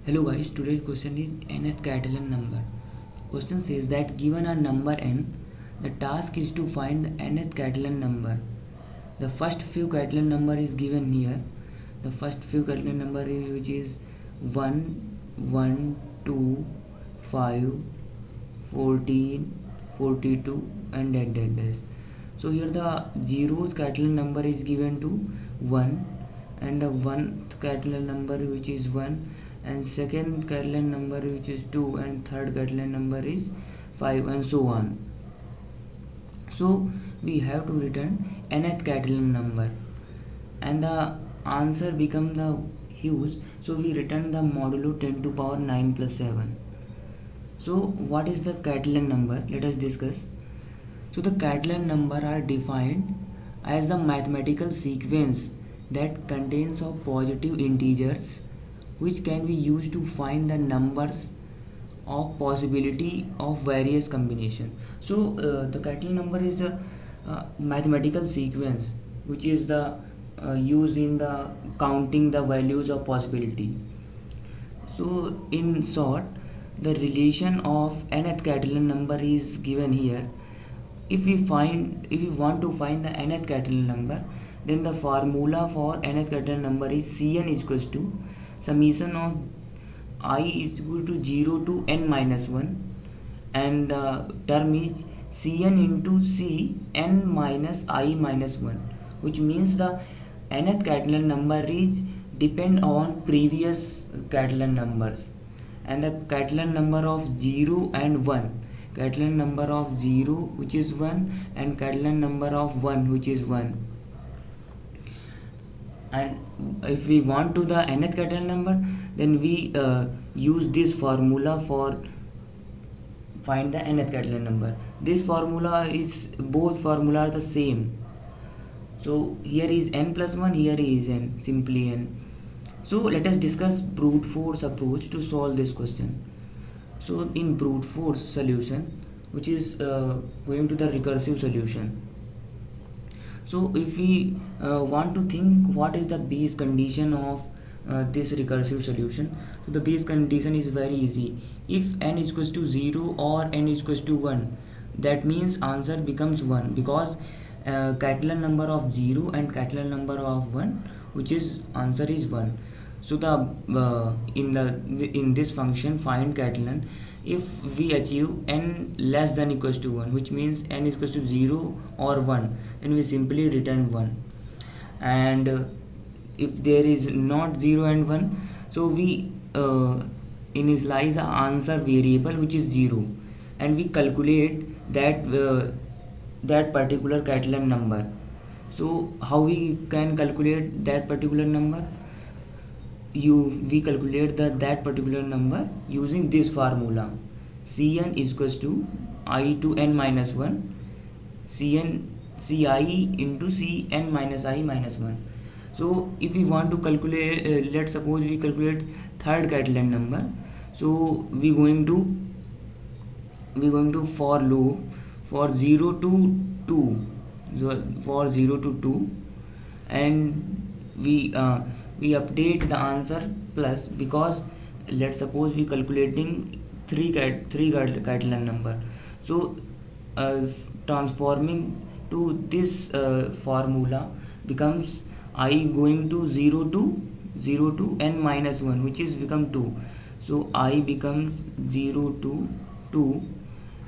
Hello guys, today's question is nth Catalan number. Question says that given a number n, the task is to find the nth Catalan number. The first few Catalan number is given here. The first few Catalan number is, which is 1, 1, 2, 5, 14, 42 and that. So here the zeros Catalan number is given to 1 and the one Catalan number which is 1 and second Catalan number which is 2 and third Catalan number is 5 and so on. So we have to return nth Catalan number and the answer become the huge, so we return the modulo 10 to power 9 plus 7. So what is the Catalan number? Let us discuss. So the Catalan number are defined as the mathematical sequence that contains of positive integers which can be used to find the numbers of possibility of various combination. So the Catalan number is a mathematical sequence which is the used in the counting the values of possibility. So in short, the relation of nth Catalan number is given here. If we want to find the nth Catalan number, then the formula for nth Catalan number is Cn is equals to summation of I is equal to 0 to n minus 1 and the term is Cn into C n minus I minus 1, which means the nth Catalan number is depend on previous Catalan numbers and the Catalan number of 0 and 1, Catalan number of 0 which is 1 and Catalan number of 1 which is 1. And if we want to the nth Catalan number, then we use this formula for find the nth Catalan number. This formula is, both formula are the same. So here is n plus 1, here is n, simply n. So let us discuss brute force approach to solve this question. So in brute force solution, which is going to the recursive solution. So if we want to think what is the base condition of this recursive solution, so the base condition is very easy. If n is equals to 0 or n is equals to 1, that means answer becomes 1 because Catalan number of 0 and Catalan number of 1, which is answer is 1. So the in this function find Catalan, if we achieve n less than equals to 1, which means n is equals to 0 or 1, then we simply return 1. And if there is not 0 and 1, so we initialize the answer variable which is 0 and we calculate that particular Catalan number. So how we can calculate that particular number? We calculate that particular number using this formula. Cn is equals to I to n minus 1 Cn Ci into Cn minus I minus 1. So if we want to calculate, let's suppose we calculate third Catalan number. So we going to for loop for 0 to 2, so for 0 to 2, and we update the answer plus, because let's suppose we calculating three Catalan number. So transforming to this formula becomes I going to 0 to n minus 1, which is become 2. So I becomes 0 to 2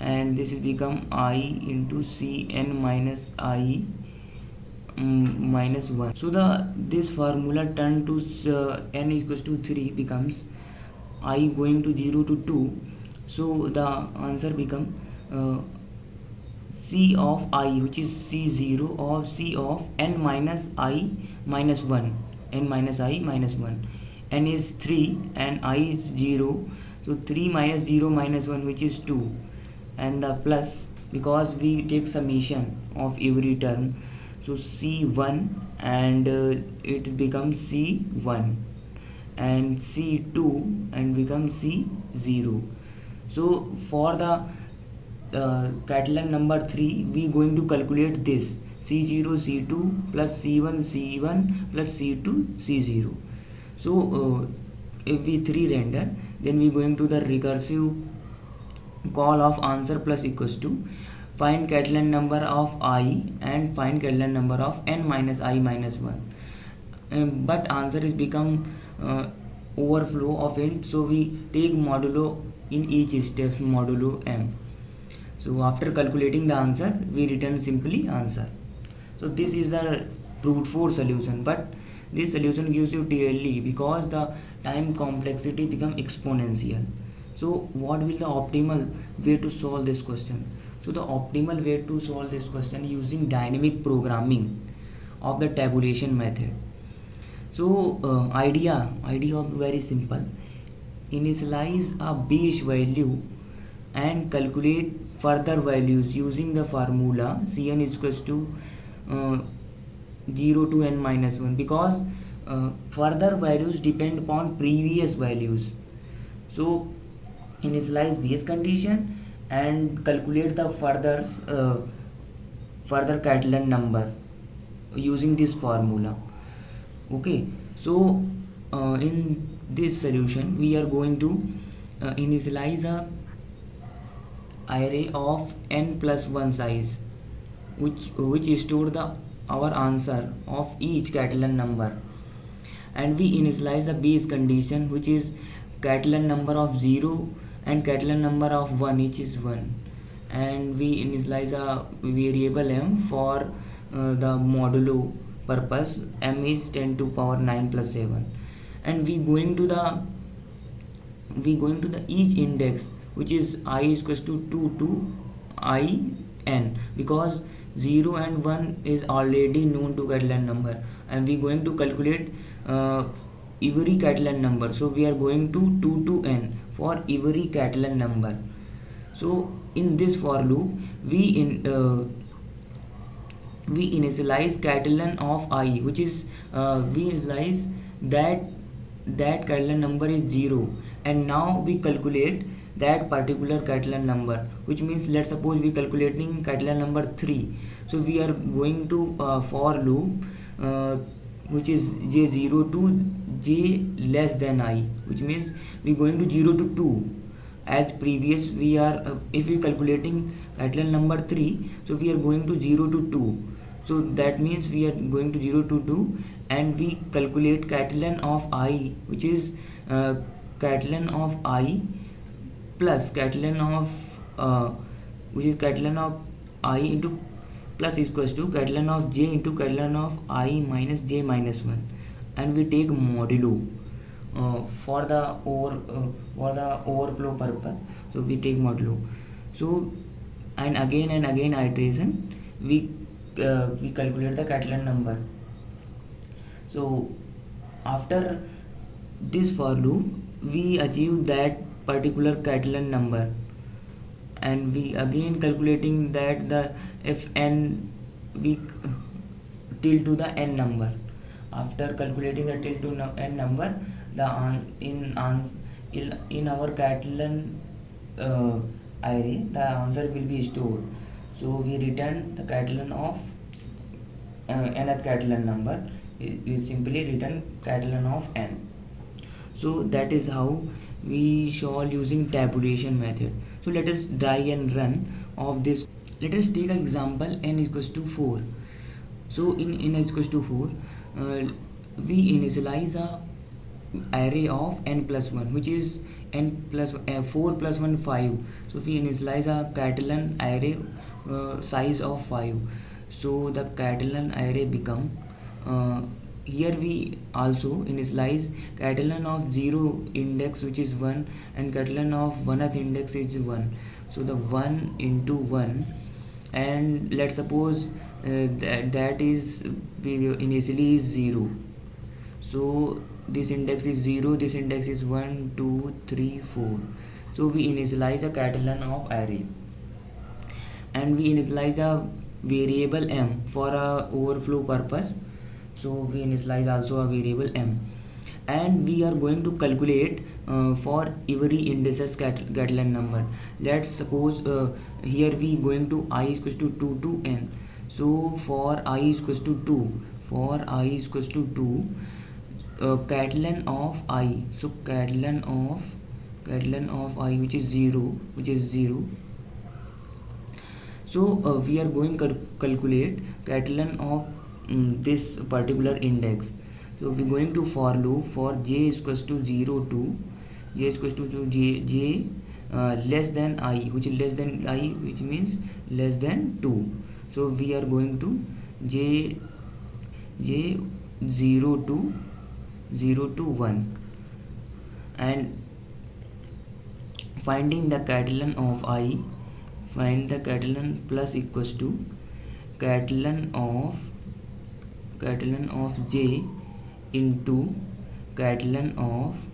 and this is become I into Cn minus I minus 1. So this formula turned to n equals to 3 becomes I going to 0 to 2. So the answer become C of I, which is C0 of C of n minus I minus 1, n minus I minus 1. N is 3 and I is 0, so 3 minus 0 minus 1, which is 2, and the plus because we take summation of every term, so C1 and it becomes C1 and C2 and becomes C0. So for the Catalan number 3, we going to calculate this C0 C2 plus C1 C1 plus C2 C0. So if we 3 render, then we going to the recursive call of answer plus equals to find Catalan number of I and find Catalan number of n minus I minus 1. But answer is become overflow of int, so we take modulo in each step, modulo m. So after calculating the answer, we return simply answer. So this is the brute force solution, but this solution gives you TLE because the time complexity become exponential. So what will the optimal way to solve this question? So the optimal way to solve this question using dynamic programming of the tabulation method. So idea of very simple. Initialize a base value and calculate further values using the formula Cn is equals to 0 to n minus 1, because further values depend upon previous values. So initialize base condition and calculate the further Catalan number using this formula. Okay, so in this solution we are going to initialize a array of n plus 1 size which store the our answer of each Catalan number, and we initialize a base condition which is Catalan number of 0 and Catalan number of 1, each is 1, and we initialize a variable m for the modulo purpose. M is 10 to power 9 plus 7, and we going to the each index which is I is equals to 2 to I n, because 0 and 1 is already known to Catalan number, and we going to calculate every Catalan number. So we are going to 2 to n for every Catalan number. So in this for loop we initialize Catalan of I, which is we initialize that Catalan number is 0, and now we calculate that particular Catalan number, which means let's suppose we calculating Catalan number 3. So we are going to for loop which is j0 to j less than I, which means we going to 0 to 2. As previous we are if we calculating Catalan number 3, so we are going to 0 to 2. So that means we are going to 0 to 2, and we calculate Catalan of I, which is Catalan of I plus Catalan of which is Catalan of I into plus is equals to Catalan of j into Catalan of I minus j minus 1, and we take modulo for the overflow purpose. So we take modulo. So and again iteration we calculate the Catalan number. So after this for loop we achieve that particular Catalan number, and we again calculating that the if n we till to the n number. After calculating the till to n number, the in our Catalan array the answer will be stored. So we return the Catalan of nth Catalan number. We simply return Catalan of n. So that is how we solve using tabulation method. So let us try and run of this. Let us take an example n is equals to 4. So in n is equals to 4, we initialize a array of n plus 1, which is n plus 4 plus 1 5. So we initialize a Catalan array size of 5. So the Catalan array become here we also initialize Catalan of 0 index, which is 1, and Catalan of 1th index is 1. So the 1 into 1, and let's suppose that is initially is 0. So this index is 0, this index is 1 2 3 4. So we initialize a Catalan of array, and we initialize a variable m for a overflow purpose. So we initialize also a variable m, and we are going to calculate for every indices Catalan number. Let's suppose here we going to I is equals to 2 to n. So for I is equals to 2, Catalan of I. So catalan of I, which is 0. So we are going to calculate catalan of this particular index. So we are going to for loop for j is equals to 0 to j is equals to j less than I, which is less than I, which means less than 2. So we are going to j 0 to 1 and finding the catalan of I. Find the catalan plus equals to catalan of j into catalan of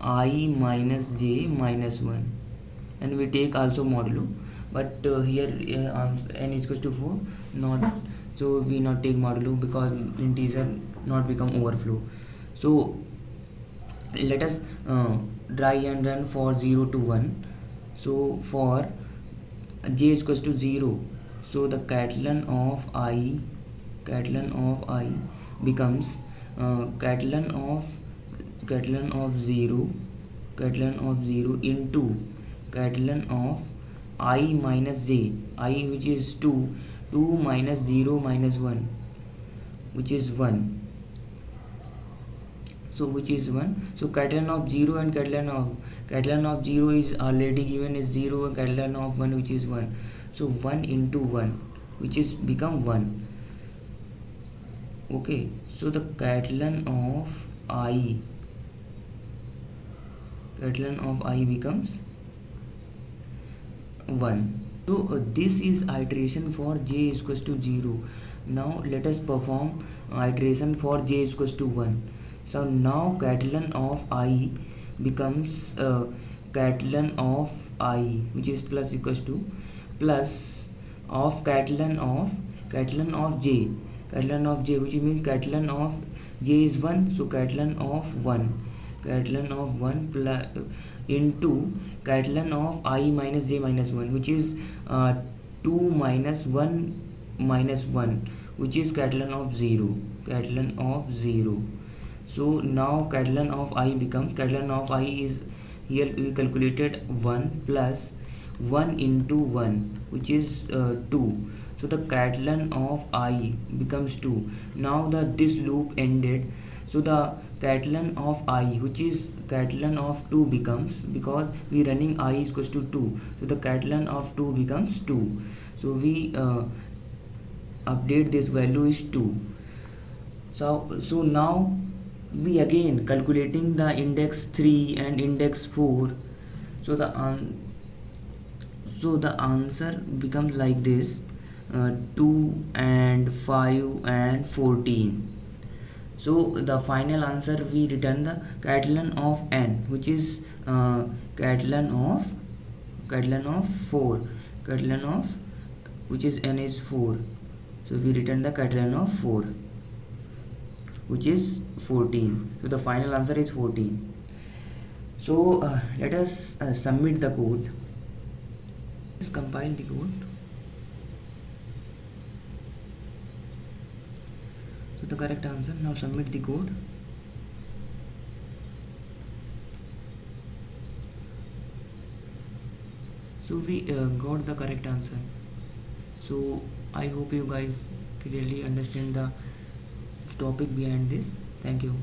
I minus j minus 1, and we take also modulo, but here n is equals to 4, not, so we not take modulo because integer not become overflow. So let us try and run for 0 to 1. So for j is equals to 0, so the catalan of I becomes catalan of 0 into catalan of I minus j, I which is 2 minus 0 minus 1, which is 1. So which is 1. So catalan of 0 and catalan of 0 is already given as 0, and catalan of 1, which is 1. So 1 into 1, which is become 1. Okay, so the catalan of I becomes 1. So this is iteration for j is equals to 0. Now let us perform iteration for j is equals to 1. So now catalan of I becomes catalan of I, which is plus equals to plus of catalan of j, which means catalan of j is 1, so catalan of 1 plus into catalan of I minus j minus 1, which is 2 minus 1 minus 1, which is catalan of 0. So now catalan of I becomes, catalan of I is, here we calculated 1 plus 1 into 1, which is 2. So the catalan of I becomes 2. Now this loop ended. So the catalan of I, which is catalan of 2, becomes, because we running I is equals to 2, so the catalan of 2 becomes 2. So we update this value is 2. So now we again calculating the index 3 and index 4. So the answer becomes like this, 2 and 5 and 14. So the final answer, we return the catalan of n, which is catalan of 4, which is n is 4. So we return the catalan of 4, which is 14. So the final answer is 14. So let us submit the code. Let's compile the code. So the correct answer. Now submit the code. So we got the correct answer. So I hope you guys clearly understand the topic behind this. Thank you.